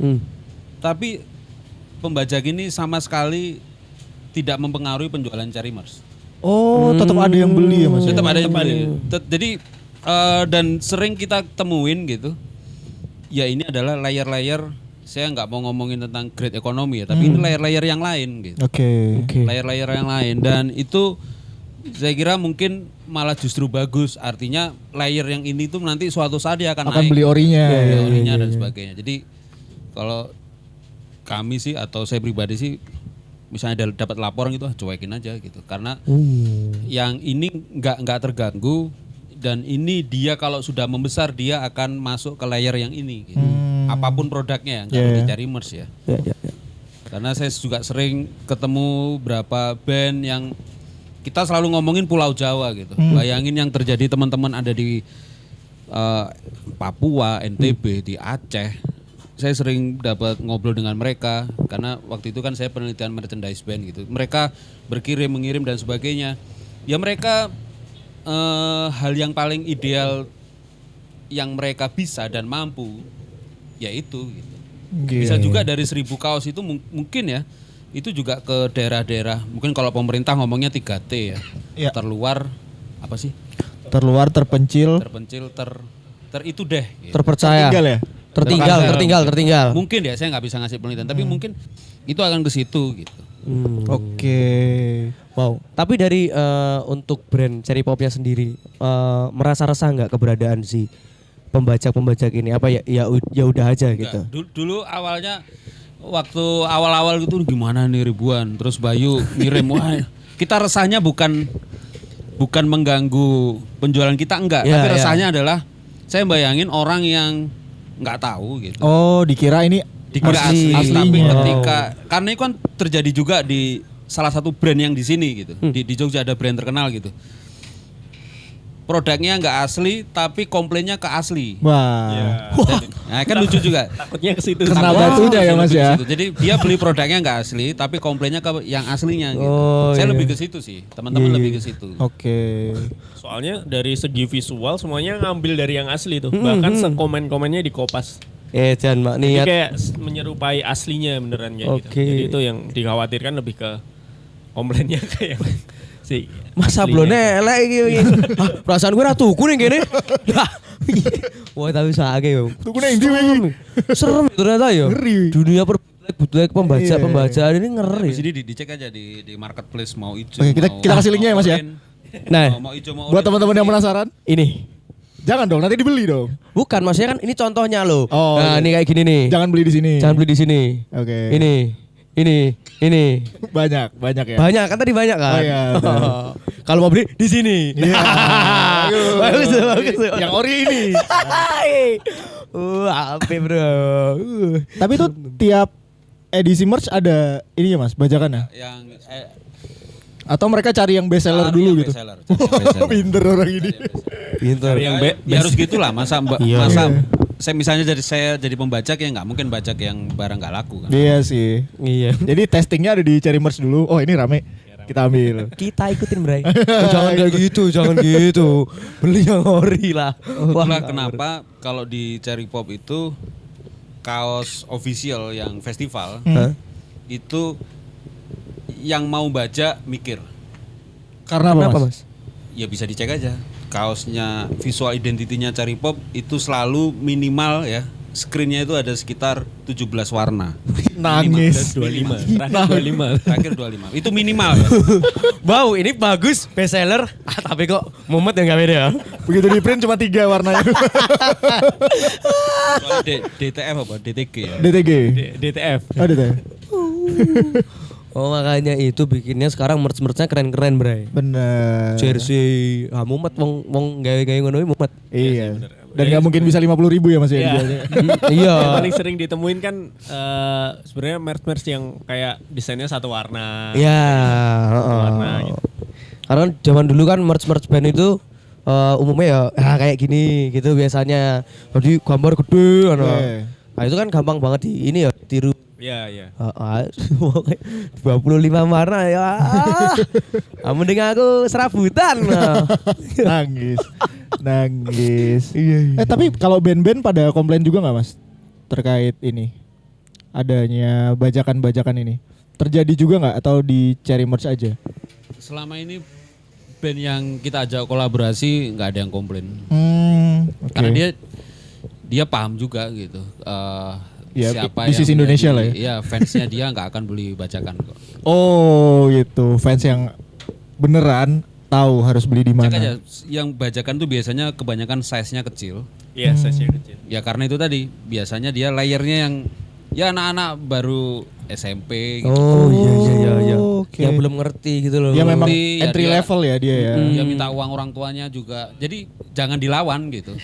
Speaker 3: Tapi pembajak ini sama sekali tidak mempengaruhi penjualan Cherry Merch.
Speaker 2: Oh, tetap ada yang beli ya Mas?
Speaker 3: Tetap ada yang beli. Jadi dan sering kita temuin gitu. Ya ini adalah layer-layer. Saya nggak mau ngomongin tentang grade ekonomi ya, tapi ini layer-layer yang lain gitu.
Speaker 2: Oke.
Speaker 3: Layer-layer yang lain, dan itu saya kira mungkin malah justru bagus. Artinya layer yang ini tuh nanti suatu saat dia akan naik.
Speaker 2: Beli orinya.
Speaker 3: Beli orinya dan sebagainya. Jadi kalau kami sih atau saya pribadi sih, misalnya dapat laporan gitu cuekin aja gitu, karena yang ini nggak terganggu, dan ini dia kalau sudah membesar dia akan masuk ke layer yang ini gitu. Apapun produknya nggak di Cherry Merch ya. Karena saya juga sering ketemu berapa band yang kita selalu ngomongin Pulau Jawa gitu. Bayangin yang terjadi teman-teman ada di Papua, NTB, di Aceh. Saya sering dapat ngobrol dengan mereka karena waktu itu kan saya penelitian merchandise band gitu. Mereka mengirim dan sebagainya. Ya mereka hal yang paling ideal yang mereka bisa dan mampu yaitu gitu. Bisa juga dari 1.000 kaos itu mungkin ya itu juga ke daerah-daerah. Mungkin kalau pemerintah ngomongnya 3T ya. Terluar apa sih?
Speaker 2: Terluar, terpencil,
Speaker 3: itu deh. Gitu.
Speaker 4: Terpercaya. Tertinggal.
Speaker 3: Mungkin ya saya nggak bisa ngasih penelitian, tapi mungkin itu akan ke situ gitu.
Speaker 2: Oke.
Speaker 4: Wow. Tapi dari untuk brand Cherry Popnya sendiri merasa resah nggak keberadaan si pembajak ini? Apa ya udah aja gitu.
Speaker 3: Dulu awalnya waktu awal-awal gitu gimana nih ribuan, terus Bayu ngirim wah kita resahnya bukan mengganggu penjualan kita enggak, tapi resahnya adalah saya bayangin orang yang nggak tahu gitu.
Speaker 2: Oh, dikira ini
Speaker 3: asli. Tapi ketika karena itu kan terjadi juga di salah satu brand yang di sini gitu. Di Jogja ada brand terkenal gitu. Produknya nggak asli tapi komplainnya ke asli.
Speaker 2: Wah.
Speaker 3: Nah, kan lucu juga.
Speaker 1: Takutnya ke situ.
Speaker 2: Kena batunya ya Mas ya.
Speaker 3: Jadi dia beli produknya nggak asli tapi komplainnya ke yang aslinya gitu. Saya lebih ke situ sih. Teman-teman lebih ke situ.
Speaker 2: Oke.
Speaker 1: Soalnya dari segi visual semuanya ngambil dari yang asli tuh. Bahkan komen-komennya dikopas.
Speaker 4: Jangan mak
Speaker 1: Jadi
Speaker 4: niat.
Speaker 1: kayak menyerupai aslinya beneran kayak gitu.
Speaker 4: Oke.
Speaker 1: Jadi itu yang dikhawatirkan lebih ke komplainnya kayak si
Speaker 4: Mas sablonnya elek iki. Perasaan gue ra tuku ning kene. Wah, tapi sakake yo.
Speaker 2: Tukune endi wingi?
Speaker 4: Serem ternyata yo.
Speaker 2: Ngeri.
Speaker 4: Dunia bootleg pembajak-pembajak ini ngeri.
Speaker 3: Di sini dicek aja di marketplace mau hijau.
Speaker 2: Oke, kita kasih linknya ya Mas ya.
Speaker 4: Nah,
Speaker 3: mau hijau mau
Speaker 2: Buat teman-teman yang penasaran,
Speaker 4: ini
Speaker 2: jangan dong, nanti dibeli dong.
Speaker 4: bukan maksudnya kan ini contohnya loh.
Speaker 2: Oh,
Speaker 4: nah,
Speaker 2: iya.
Speaker 4: ini kayak gini nih.
Speaker 2: Jangan beli di sini.
Speaker 4: Jangan beli di sini.
Speaker 2: Oke.
Speaker 4: Ini.
Speaker 2: Banyak ya.
Speaker 4: Banyak kan tadi banyak kan?
Speaker 2: Oh iya, betul.
Speaker 4: Kalau mau beli di sini.
Speaker 2: Iya.
Speaker 4: Bagus.
Speaker 2: Yang ori ini.
Speaker 4: Ape bro.
Speaker 2: Tapi itu tiap edisi merch ada ininya Mas, bajakannya?
Speaker 3: yang
Speaker 2: Atau mereka cari yang best seller dulu gitu?
Speaker 3: Bestseller.
Speaker 2: Pinter orang ini.
Speaker 4: Pintar.
Speaker 3: Ya harus gitulah masa
Speaker 4: Iya.
Speaker 3: saya misalnya jadi pembajak ya nggak mungkin bajak yang barang nggak laku kan.
Speaker 2: Iya sih.
Speaker 4: Iya.
Speaker 2: Jadi testingnya ada di Cherry Merch dulu. Oh ini rame. Kita ambil.
Speaker 4: Kita ikutin Bray. Oh, jangan kayak gitu, jangan gitu. Beli yang ori lah.
Speaker 3: Itulah kenapa kalau di Cherry Pop itu kaos official yang festival itu yang mau baca mikir.
Speaker 2: Karena apa,
Speaker 4: Kenapa,
Speaker 2: Mas?
Speaker 4: Mas?
Speaker 3: Ya bisa dicek aja. Kaosnya visual identitinya Cherry Pop itu selalu minimal ya. Screennya itu ada sekitar 17 warna.
Speaker 2: Nangis.
Speaker 1: 25, terakhir 25.
Speaker 3: Terakhir 25. Itu minimal ya.
Speaker 4: Wow, ini bagus best seller. Tapi kok mumet yang gak beda ya.
Speaker 2: Begitu di print cuma 3 warnanya.
Speaker 3: Soalnya DTF apa? DTG ya.
Speaker 2: DTG.
Speaker 1: DTF.
Speaker 2: Oh, DTG.
Speaker 4: Oh makanya itu bikinnya sekarang merch-merchnya keren-keren Bray.
Speaker 2: Bener.
Speaker 4: Jersey, mumet wong gawe-gawe ngono iki mumet.
Speaker 2: Iya. Dan nggak mungkin bisa 50.000 ya Mas ya
Speaker 1: Iya.
Speaker 2: dijualnya.
Speaker 4: Iya.
Speaker 1: Yang paling sering ditemuin kan sebenarnya merch yang kayak desainnya satu warna.
Speaker 4: Iya,
Speaker 1: Warna gitu.
Speaker 4: Karena zaman dulu kan merch band itu umumnya ya kayak gini gitu biasanya. Jadi gambar gede
Speaker 2: Iya.
Speaker 4: Nah, itu kan gampang banget di ini ya tiru.
Speaker 1: Iya, iya.
Speaker 4: 25 warna ya. Mending aku serabutan.
Speaker 2: Nangis. Nangis. Tapi kalau band-band pada komplain juga nggak Mas terkait ini adanya bajakan-bajakan ini? Terjadi juga nggak atau di Cherry Merch aja?
Speaker 3: Selama ini band yang kita ajak kolaborasi nggak ada yang komplain.
Speaker 2: Oke.
Speaker 3: Karena dia paham juga gitu.
Speaker 2: Ya,
Speaker 3: Siapa
Speaker 2: bisnis
Speaker 3: yang
Speaker 2: Indonesia
Speaker 3: menjadi-
Speaker 2: lah ya.
Speaker 3: Iya, fansnya dia nggak akan beli bajakan kok.
Speaker 2: Oh gitu, fans yang beneran tahu harus beli di
Speaker 3: Cek
Speaker 2: mana.
Speaker 3: aja, yang bajakan tuh biasanya kebanyakan size-nya kecil.
Speaker 1: Iya, size-nya kecil.
Speaker 3: Ya karena itu tadi, biasanya dia layernya yang ya anak-anak baru SMP gitu.
Speaker 4: Oh iya.
Speaker 2: Oke.
Speaker 4: Yang belum ngerti gitu loh.
Speaker 2: Ya memang
Speaker 3: Ngerti, ya
Speaker 2: entry
Speaker 3: dia-
Speaker 2: level ya dia ya.
Speaker 3: Dia minta uang orang tuanya juga. Jadi jangan dilawan gitu.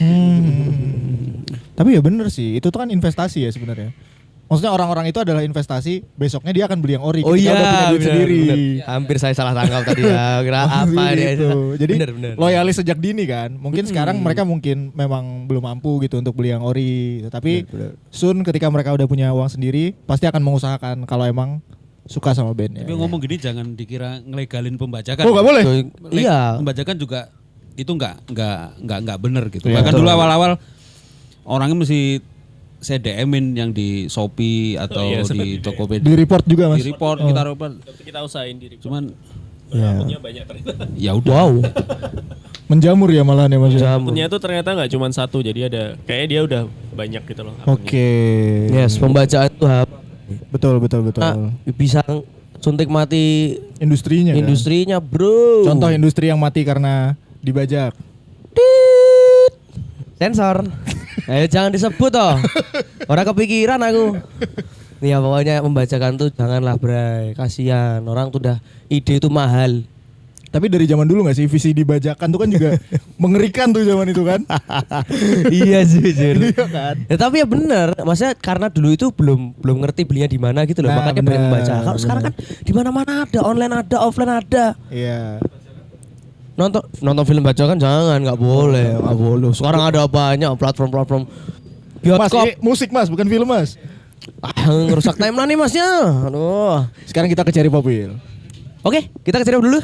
Speaker 2: Tapi ya bener sih, itu tuh kan investasi ya sebenarnya. Maksudnya orang-orang itu adalah investasi, besoknya dia akan beli yang ori
Speaker 4: Oh
Speaker 2: ketika
Speaker 4: iya,
Speaker 2: udah punya duit
Speaker 4: bener,
Speaker 2: sendiri.
Speaker 4: bener. Hampir saya salah tangkap tadi ya. Kira apa dia
Speaker 2: itu. Jadi
Speaker 4: bener.
Speaker 2: loyalis sejak dini kan. Mungkin sekarang mereka mungkin memang belum mampu gitu untuk beli yang ori. Tapi soon ketika mereka udah punya uang sendiri, pasti akan mengusahakan kalau emang suka sama bandnya.
Speaker 3: Tapi ngomong gini jangan dikira ngelegalin pembajakan.
Speaker 2: Oh nggak boleh?
Speaker 4: Iya.
Speaker 3: Pembajakan juga itu nggak bener gitu.
Speaker 2: Iya,
Speaker 3: Bahkan
Speaker 2: betul.
Speaker 3: dulu awal-awal orangnya mesti saya DM-in yang di Shopee atau
Speaker 1: iya, sempat
Speaker 3: di
Speaker 1: di
Speaker 3: Tokopedia.
Speaker 2: Di report juga Mas.
Speaker 3: Di report kita report.
Speaker 1: Tapi kita usahain diri.
Speaker 3: Cuman
Speaker 1: Akunnya banyak ternyata.
Speaker 3: ya udah.
Speaker 4: Wow.
Speaker 2: Menjamur ya malahan ya Mas. ya?
Speaker 1: Akunnya tuh ternyata nggak cuma satu, jadi ada kayaknya dia udah banyak gitu loh. akunnya.
Speaker 2: Oke.
Speaker 4: Yes, pembacaan itu
Speaker 2: Betul.
Speaker 4: bisa suntik mati
Speaker 2: Industrinya. kan?
Speaker 4: industrinya, Bro.
Speaker 2: Contoh industri yang mati karena dibajak.
Speaker 4: Sensor. Jangan disebut toh. Orang kepikiran aku. Ya pokoknya membacakan tuh janganlah Bray. Kasihan orang tuh udah ide itu mahal.
Speaker 2: Tapi dari zaman dulu gak sih visi dibajakan tuh kan juga mengerikan tuh zaman itu kan?
Speaker 4: Iya jujur.
Speaker 2: Iya kan?
Speaker 4: Ya tapi ya benar, maksudnya karena dulu itu belum ngerti belinya di mana gitu loh.
Speaker 2: Nah,
Speaker 4: Makanya
Speaker 2: benar,
Speaker 4: banyak membaca. Kalau
Speaker 2: benar.
Speaker 4: sekarang kan di mana-mana ada, online ada, offline ada.
Speaker 2: Iya.
Speaker 4: Nonton film bajakan jangan, nggak boleh. Sekarang ada banyak platform-platform
Speaker 2: Mas,
Speaker 4: bioskop.
Speaker 2: ini musik Mas, bukan film Mas.
Speaker 4: Ngerusak timeline nih masnya. Aduh.
Speaker 2: Sekarang kita ke Cherry Pop Will.
Speaker 4: Oke, kita ke Cherry Pop dulu.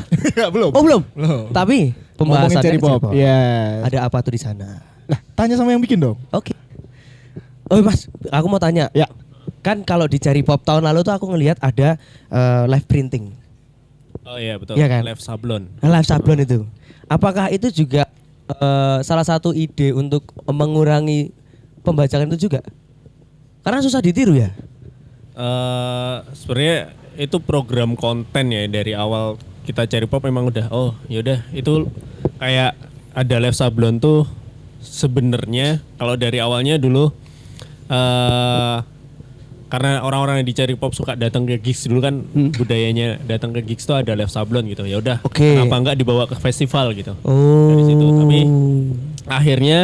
Speaker 2: Belum.
Speaker 4: Oh belum.
Speaker 2: Belum.
Speaker 4: Tapi
Speaker 2: Ngomongin
Speaker 4: pembahasannya
Speaker 2: Cherry
Speaker 4: ke Cherry
Speaker 2: Pop.
Speaker 4: Pop.
Speaker 2: Iya.
Speaker 4: Ada apa tuh di sana?
Speaker 2: Lah, tanya sama yang bikin dong.
Speaker 4: Oke. Oh Mas, aku mau tanya.
Speaker 2: Ya.
Speaker 4: Kan kalau di Cherry Pop tahun lalu tuh aku ngelihat ada live printing.
Speaker 1: Oh iya betul.
Speaker 4: Iya kan?
Speaker 1: Live sablon.
Speaker 4: Live sablon itu. Apakah itu juga salah satu ide untuk mengurangi pembajakan itu juga? Karena susah ditiru ya.
Speaker 1: Sebenarnya itu program konten ya dari awal kita Cherry Pop memang udah yaudah itu kayak ada live sablon tuh sebenarnya kalau dari awalnya dulu karena orang-orang yang di Cherry Pop suka datang ke gigs dulu kan budayanya datang ke gigs tuh ada live sablon gitu ya udah
Speaker 4: Oke.
Speaker 1: kenapa enggak dibawa ke festival gitu
Speaker 4: Oh.
Speaker 1: dari situ tapi akhirnya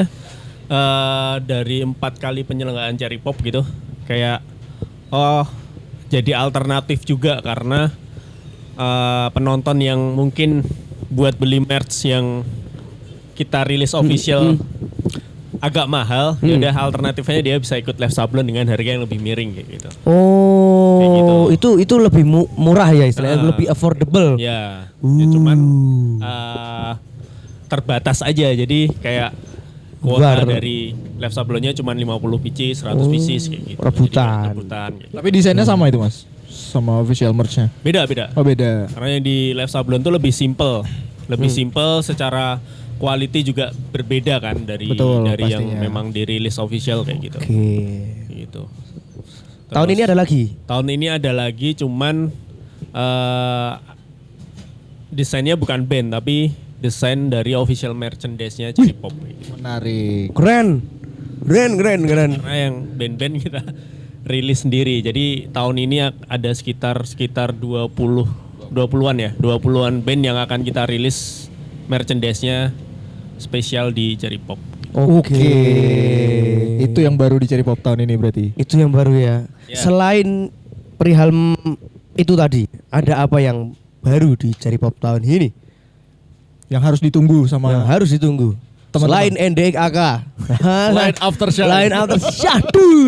Speaker 1: dari 4 kali penyelenggaraan Cherry Pop gitu kayak jadi alternatif juga karena penonton yang mungkin buat beli merch yang kita rilis official agak mahal ya udah alternatifnya dia bisa ikut live sablon dengan harga yang lebih miring kayak gitu.
Speaker 4: Oh,
Speaker 1: Kayak gitu.
Speaker 4: itu lebih murah ya istilahnya, lebih affordable.
Speaker 1: Ya, ya cuman terbatas aja. Jadi kayak kuota dari lab sablonnya cuma 50 pieces, 100 pieces kayak gitu.
Speaker 4: Rebutan.
Speaker 1: Jadi rebutan gitu.
Speaker 2: Tapi desainnya sama itu Mas, sama official merch-nya.
Speaker 1: Beda.
Speaker 2: Oh beda.
Speaker 1: Karena yang di lab sablon tuh lebih simple. Lebih simple secara quality juga berbeda kan dari
Speaker 2: Betul,
Speaker 1: yang
Speaker 2: pastinya.
Speaker 1: memang dirilis official kayak gitu.
Speaker 4: Oke.
Speaker 1: Gitu.
Speaker 4: Tahun ini ada lagi.
Speaker 1: Tahun ini ada lagi cuman desainnya bukan band tapi desain dari official merchandise-nya Cherry Pop gitu.
Speaker 2: Menarik.
Speaker 4: Keren.
Speaker 1: Karena yang band-band kita rilis sendiri. Jadi tahun ini ada sekitar 20-an ya. 20-an band yang akan kita rilis merchandise-nya spesial di Cherry Pop.
Speaker 2: Oke. Itu yang baru di Cherry Pop tahun ini berarti.
Speaker 4: Itu yang baru ya.
Speaker 1: Ya.
Speaker 4: Selain perihal itu tadi, ada apa yang baru di Cherry Pop tahun ini?
Speaker 2: Yang harus ditunggu sama
Speaker 4: Yang harus ditunggu.
Speaker 2: Teman-teman.
Speaker 4: Selain NDXAK.
Speaker 2: Line After Show.
Speaker 4: Line After Show.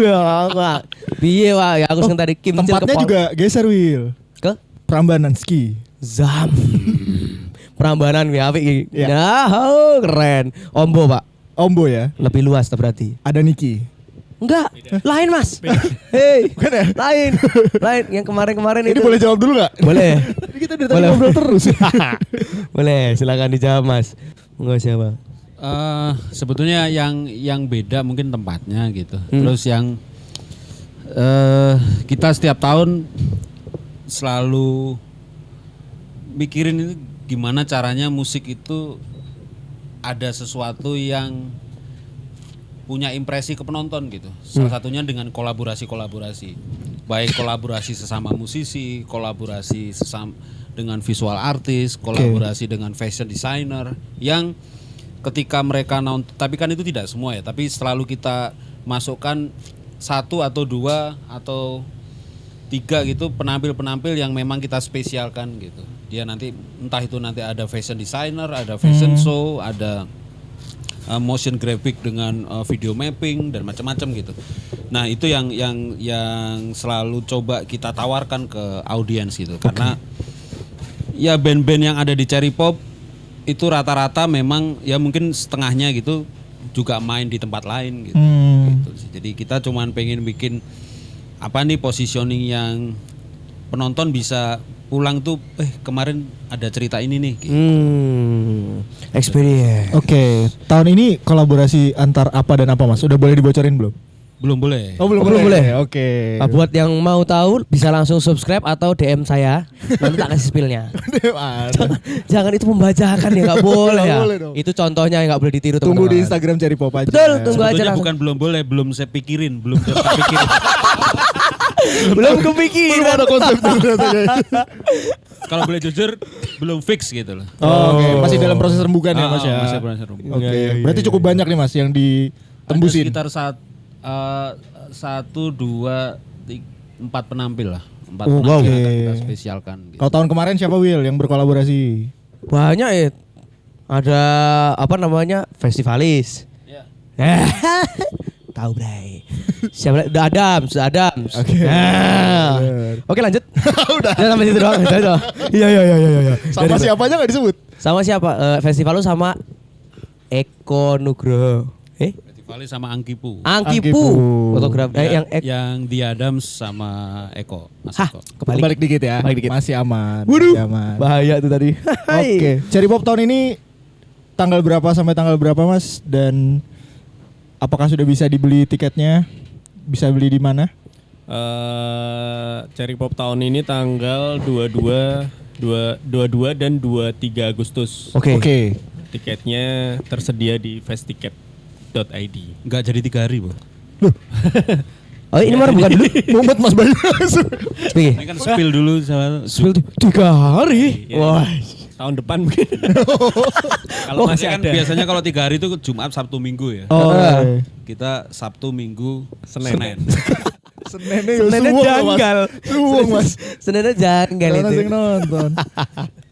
Speaker 4: Ya. Piye wae aku sing tadi Kim Cil
Speaker 2: tempatnya juga geser Will.
Speaker 4: ke
Speaker 2: Prambanan Ski.
Speaker 4: Zam. Prambanan ya apik iki.
Speaker 2: Ya.
Speaker 4: Nah, keren. Ombo, Pak.
Speaker 2: Ombo ya.
Speaker 4: Lebih luas tuh berarti.
Speaker 2: Ada Niki.
Speaker 4: Enggak, lain Mas. Hei,
Speaker 2: Bukan ya?
Speaker 4: lain yang kemarin-kemarin
Speaker 2: Ini
Speaker 4: itu.
Speaker 2: boleh jawab dulu nggak?
Speaker 4: Boleh.
Speaker 2: Ini kita dari tadi
Speaker 4: Boleh.
Speaker 2: ngobrol terus.
Speaker 4: Boleh, silakan dijawab Mas. Enggak siapa?
Speaker 3: Sebetulnya yang beda mungkin tempatnya gitu.
Speaker 4: Hmm.
Speaker 3: Terus yang kita setiap tahun selalu mikirin itu gimana caranya musik itu ada sesuatu yang punya impresi ke penonton gitu. Salah satunya dengan kolaborasi-kolaborasi. Baik kolaborasi sesama musisi, kolaborasi dengan visual artis, kolaborasi dengan fashion designer yang ketika mereka tapi kan itu tidak semua ya, tapi selalu kita masukkan 1 atau 2 atau 3 gitu penampil-penampil yang memang kita spesialkan gitu. Dia nanti entah itu nanti ada fashion designer, ada fashion show, ada motion graphic dengan video mapping dan macam-macam gitu. Nah, itu yang selalu coba kita tawarkan ke audiens gitu. Karena ya band-band yang ada di Cherry Pop itu rata-rata memang ya mungkin setengahnya gitu juga main di tempat lain gitu. Gitu sih. Jadi kita cuman pengen bikin apa nih positioning yang penonton bisa pulang tuh kemarin ada cerita ini nih gitu.
Speaker 4: Experience.
Speaker 2: Oke, tahun ini kolaborasi antar apa dan apa Mas? Udah boleh dibocorin belum?
Speaker 3: Belum boleh.
Speaker 2: Oh belum
Speaker 4: belum boleh.
Speaker 2: Oke.
Speaker 4: Nah, buat yang mau tahu bisa langsung subscribe atau DM saya. Nanti tak kasih spillnya. Jangan itu membacakan ya, nggak boleh
Speaker 2: Nggak
Speaker 4: ya.
Speaker 2: boleh dong.
Speaker 4: Itu contohnya yang nggak boleh ditiru
Speaker 2: Tunggu
Speaker 4: teman-teman.
Speaker 2: di Instagram Cherry Pop aja.
Speaker 4: Betul, tunggu aja
Speaker 3: Sebetulnya
Speaker 4: langsung.
Speaker 3: bukan belum boleh, belum saya pikirin, belum saya pikirin.
Speaker 4: Belum kepikiran.
Speaker 2: Belum ada konsep
Speaker 3: Kalau boleh jujur, belum fix gitu loh.
Speaker 2: Oh, oke. Masih dalam proses rembukan ya Mas ya.
Speaker 3: Masih proses rembukan.
Speaker 2: Oke. Berarti cukup banyak nih Mas yang
Speaker 3: Ada
Speaker 2: ditembusin.
Speaker 3: sekitar 1, 2, 4 penampil lah. 4
Speaker 2: Oh,
Speaker 3: penampil
Speaker 2: wow.
Speaker 3: yang akan kita spesialkan. Gitu.
Speaker 2: Kalau tahun kemarin siapa Will yang berkolaborasi?
Speaker 4: Banyak ya. Ada apa namanya? Festivalis.
Speaker 3: Ya.
Speaker 4: Tahu Bray. Siapa? Adams.
Speaker 2: Oke.
Speaker 4: Nah. Oke lanjut. Udah sampai situ doang. Iya.
Speaker 2: Sama siapanya nggak disebut?
Speaker 4: Sama siapa? Festival lu sama Eko Nugroho.
Speaker 3: Festivalis sama Angkipu.
Speaker 2: Angkipu.
Speaker 4: Fotograf.
Speaker 3: Yang di Adams sama Eko. Mas
Speaker 4: Hah,
Speaker 3: Eko.
Speaker 2: Balik dikit ya.
Speaker 4: Balik dikit.
Speaker 2: Masih aman.
Speaker 4: Waduh.
Speaker 2: Masih aman.
Speaker 4: Bahaya tuh tadi.
Speaker 2: Oke. Cherry Pop tahun ini tanggal berapa sampai tanggal berapa Mas? Dan apakah sudah bisa dibeli tiketnya? Bisa beli di mana?
Speaker 1: Cherry Pop tahun ini tanggal 22 dan 23 Agustus.
Speaker 4: Oke.
Speaker 1: Tiketnya tersedia di festiket.id.
Speaker 3: Enggak jadi 3 hari, Bu.
Speaker 4: Oh ini mana bukan dulu?
Speaker 2: Mumpet Mas Bayu.
Speaker 4: Piye?
Speaker 3: Ini kan spill dulu sama
Speaker 4: Spill 3 hari.
Speaker 1: Iya.
Speaker 4: Wah.
Speaker 1: Tahun depan mungkin. Kalau masih
Speaker 3: kan
Speaker 1: ada.
Speaker 3: biasanya kalau 3 hari itu Jumat, Sabtu, Minggu ya.
Speaker 2: Oh.
Speaker 3: Kita Sabtu, Minggu,
Speaker 1: Senin.
Speaker 2: Senennya
Speaker 4: janggal.
Speaker 2: Suwung Mas.
Speaker 4: Senennya janggal
Speaker 2: Karena
Speaker 4: itu.
Speaker 2: sing nonton.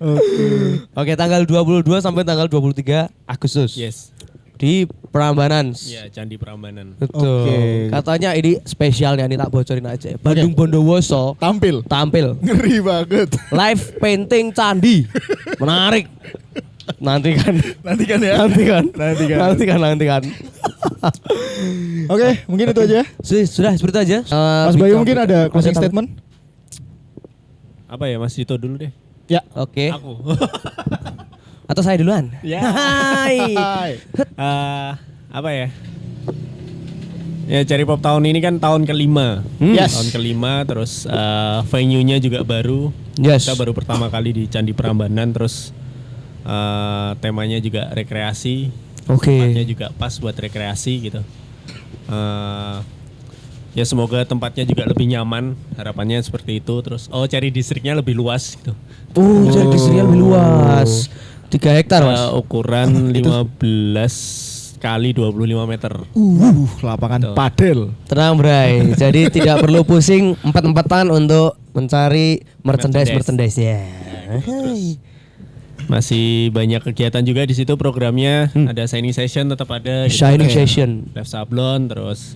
Speaker 2: Oke.
Speaker 4: Oke, tanggal 22 sampai tanggal 23 Agustus.
Speaker 1: Yes.
Speaker 4: di Prambanan.
Speaker 1: Ya, Candi Prambanan.
Speaker 4: Betul.
Speaker 2: Oke.
Speaker 4: Katanya ini spesialnya nih tak bocorin aja. Bandung Bondowoso
Speaker 2: Tampil.
Speaker 4: ngeri
Speaker 2: banget.
Speaker 4: live painting candi. Menarik. Nantikan.
Speaker 2: Nantikan ya.
Speaker 4: Nantikan.
Speaker 2: Oke, mungkin itu aja.
Speaker 4: Sudah seperti itu aja.
Speaker 2: Mas Bayu mungkin ada closing statement?
Speaker 1: Apa ya, Mas Dito dulu deh.
Speaker 2: Ya.
Speaker 4: Oke.
Speaker 1: Aku.
Speaker 4: Atau saya duluan?
Speaker 1: Ya.
Speaker 4: Hai.
Speaker 1: Apa ya? Ya, Cherry Pop tahun ini kan tahun kelima.
Speaker 2: Yes.
Speaker 1: Tahun kelima, terus venue-nya juga baru.
Speaker 4: Yes.
Speaker 1: Kita baru pertama kali di Candi Prambanan, terus temanya juga rekreasi.
Speaker 4: Oke.
Speaker 1: Tempatnya juga pas buat rekreasi gitu. Ya semoga tempatnya juga lebih nyaman, harapannya seperti itu. Terus Cherry distriknya lebih luas gitu.
Speaker 4: Jadi distriknya lebih luas. 3 hektar mas.
Speaker 1: Ukuran 15 kali 25 meter.
Speaker 2: Lapangan padel.
Speaker 4: Tenang Bray. Jadi tidak perlu pusing empat-empatan untuk mencari merchandise ya.
Speaker 1: Masih banyak kegiatan juga di situ programnya. Ada signing session tetap ada. gitu.
Speaker 4: Shining session.
Speaker 1: Live sablon, terus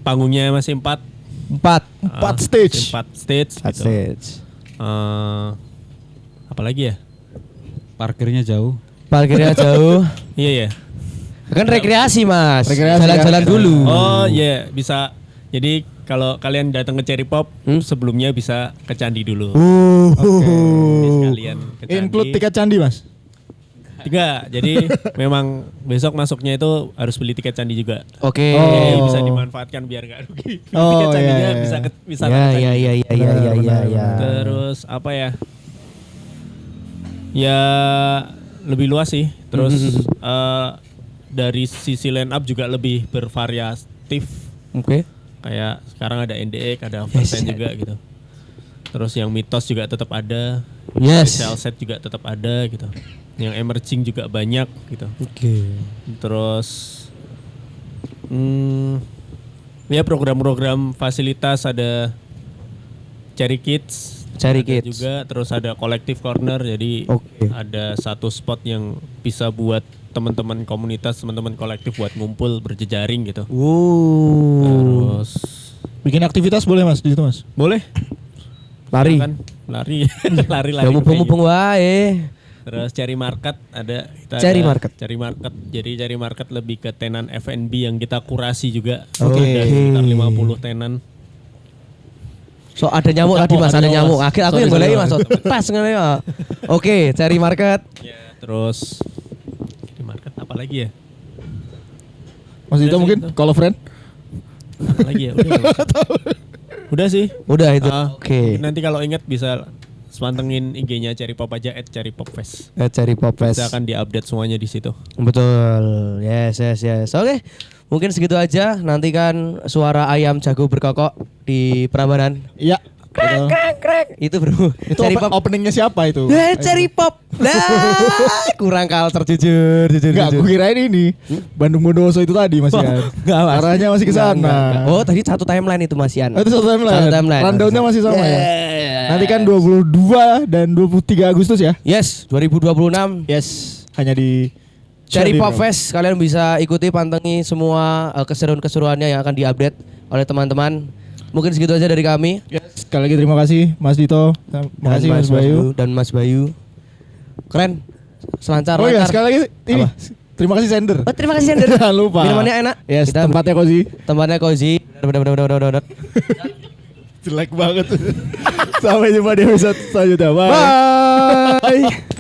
Speaker 1: panggungnya masih 4
Speaker 2: 4 stage.
Speaker 1: 4 stage gitu. Apalagi ya?
Speaker 3: Parkirnya jauh.
Speaker 4: Parkirnya jauh.
Speaker 1: Iya ya.
Speaker 4: Kan rekreasi mas.
Speaker 2: Rekreasi,
Speaker 4: Jalan-jalan
Speaker 2: ya.
Speaker 4: dulu.
Speaker 1: Oh iya, bisa. Jadi kalau kalian datang ke Cherry Pop, sebelumnya bisa ke candi dulu. Jadi sekalian ke candi.
Speaker 2: Include tiket candi mas.
Speaker 1: Enggak, jadi memang besok masuknya itu harus beli tiket candi juga.
Speaker 4: Oke.
Speaker 1: Jadi bisa dimanfaatkan biar gak rugi. Beli tiket
Speaker 2: Oh,
Speaker 1: candinya
Speaker 2: iya, iya.
Speaker 1: bisa
Speaker 4: Ya
Speaker 1: ke candi.
Speaker 4: ya.
Speaker 1: Terus apa ya? Ya lebih luas sih. Terus dari sisi line up juga lebih bervariatif.
Speaker 4: Oke.
Speaker 1: Kayak sekarang ada NDX, ada Oversen juga gitu. Terus yang Mitos juga tetap ada.
Speaker 4: Yes.
Speaker 1: Special set juga tetap ada gitu. Yang emerging juga banyak gitu.
Speaker 4: Oke.
Speaker 1: Terus ya program-program fasilitas ada Cherry Kids.
Speaker 4: Cherry
Speaker 1: ada
Speaker 4: Kids.
Speaker 1: juga, terus ada Collective Corner, jadi
Speaker 4: Oke.
Speaker 1: ada satu spot yang bisa buat teman-teman komunitas, teman-teman kolektif buat ngumpul berjejaring gitu. Terus
Speaker 2: Bikin aktivitas boleh mas di situ mas?
Speaker 1: boleh
Speaker 4: Lari.
Speaker 1: kan lari lari
Speaker 4: Ya mumpung-mumpung wae.
Speaker 1: Terus Cherry Market ada
Speaker 4: Cherry Market.
Speaker 1: Cherry Market. Jadi Cherry Market lebih ke tenan F&B yang kita kurasi juga.
Speaker 2: Oke.
Speaker 1: Ada sekitar 50 tenan.
Speaker 4: So ada nyamuk tadi mas, ada nyamuk. Akhir aku yang boleh mas. Pas ngene ya. Oke, Cherry Market.
Speaker 1: Ya, terus Cherry Market apa lagi ya?
Speaker 2: Mas Dito
Speaker 1: Udah sih
Speaker 2: mungkin
Speaker 1: itu.
Speaker 2: call a friend?
Speaker 1: Apa lagi ya? Udah sih.
Speaker 4: Udah itu.
Speaker 1: Ah,
Speaker 4: Oke.
Speaker 1: Nanti kalau ingat bisa pantengin IG-nya Cherry Pop aja @cherrypopfest.
Speaker 4: Cherry Pop Fest.
Speaker 1: Kita akan diupdate semuanya di situ.
Speaker 4: Betul. Yes. Oke. Mungkin segitu aja. Nantikan suara ayam jago berkokok di Prambanan.
Speaker 2: Iya. betul.
Speaker 4: Itu bro.
Speaker 2: Itu
Speaker 4: Cherry Pop.
Speaker 2: openingnya siapa itu?
Speaker 4: Cherry Pop. Nah, kurang culture jujur.
Speaker 2: Enggak, aku kirain ini Bandung Bondowoso itu tadi Mas Ian.
Speaker 4: Enggak, Mas.
Speaker 2: Arahnya masih ke
Speaker 4: Enggak.
Speaker 2: sana.
Speaker 4: Oh, tadi satu timeline itu Mas Ian.
Speaker 2: Oh, itu satu timeline.
Speaker 4: Satu timeline.
Speaker 2: Rundown-nya masih sama ya. Nanti kan 22 dan 23 Agustus ya.
Speaker 4: Yes, 2026
Speaker 2: Yes, hanya di
Speaker 4: Cherry Pop
Speaker 2: Bro.
Speaker 4: Fest. Kalian bisa ikuti, pantengin semua keseruan-keseruannya yang akan diupdate oleh teman-teman. Mungkin segitu aja dari kami.
Speaker 2: Yes, sekali lagi terima kasih Mas Dito. Terima kasih Mas Bayu.
Speaker 4: Dan Mas Bayu. Keren. Selancar.
Speaker 2: Oh iya,
Speaker 4: lancar.
Speaker 2: sekali lagi ini.
Speaker 4: Apa?
Speaker 2: Terima kasih Sender.
Speaker 4: Oh, terima kasih Sender.
Speaker 2: Jangan lupa.
Speaker 4: Minumannya enak.
Speaker 2: Yes,
Speaker 4: Kita
Speaker 2: tempatnya cozy.
Speaker 4: tempatnya cozy. Benar.
Speaker 2: Jelek banget. Sampai jumpa di episode selanjutnya. Bye.
Speaker 4: Bye.